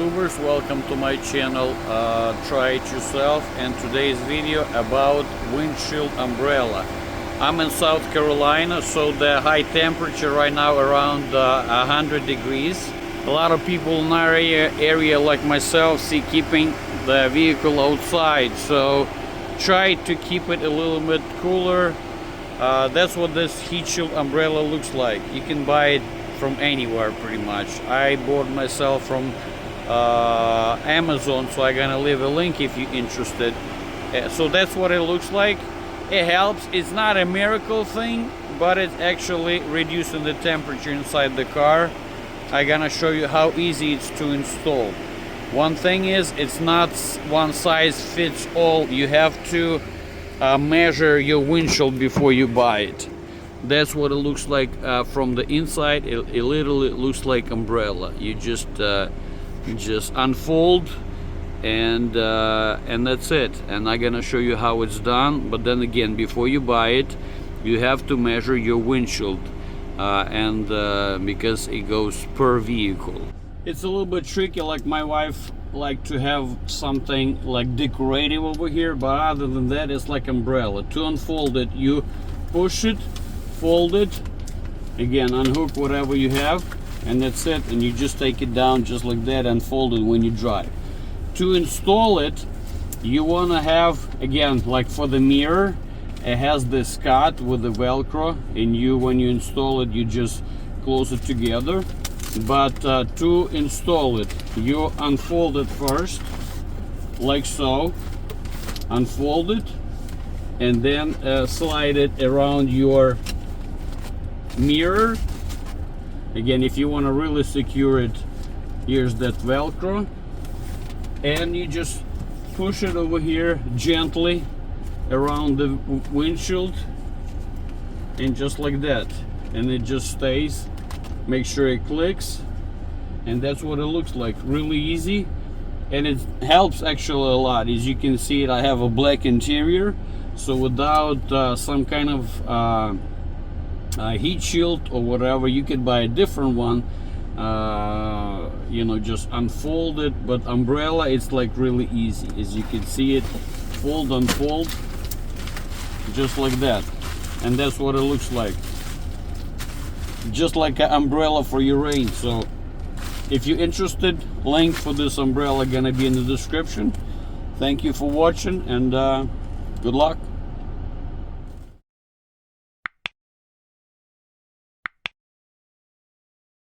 YouTubers, welcome to my channel. Try it yourself, and today's video about windshield umbrella. I'm in South Carolina, so the high temperature right now around 100 degrees. A lot of people in our area like myself see keeping the vehicle outside, so try to keep it a little bit cooler. That's what this heat shield umbrella looks like. You can buy it from anywhere pretty much. I bought myself from Amazon, so I'm gonna leave a link if you're interested. So that's what it looks like. It helps. It's not a miracle thing, but it's actually reducing the temperature inside the car. I'm gonna show you how easy it's to install. One thing is, it's not one size fits all. You have to measure your windshield before you buy it. That's what it looks like from the inside. It literally looks like umbrella. You just unfold, and that's it. And I'm gonna show you how it's done. But then again, before you buy it, you have to measure your windshield, because it goes per vehicle. It's a little bit tricky. Like my wife like to have something like decorative over here, but other than that, it's like umbrella. To unfold it, you push it, fold it, again unhook whatever you have, and that's it. And you just take it down just like that and fold it when you drive. To install it, you want to have, again, like for the mirror, it has this cut with the velcro, and when you install it, you just close it together. But to install it, you unfold it first like so, unfold it, and then slide it around your mirror. Again, if you want to really secure it, here's that velcro, and you just push it over here gently around the windshield, and just like that, and it just stays. Make sure it clicks, and that's what it looks like. Really easy, and it helps actually a lot. As you can see, I have a black interior, so without some kind of heat shield or whatever, you could buy a different one, just unfold it. But umbrella, it's like really easy. As you can see, it fold, unfold, just like that, and that's what it looks like, just like an umbrella for your rain. So if you're interested, link for this umbrella gonna be in the description. Thank you for watching, and good luck.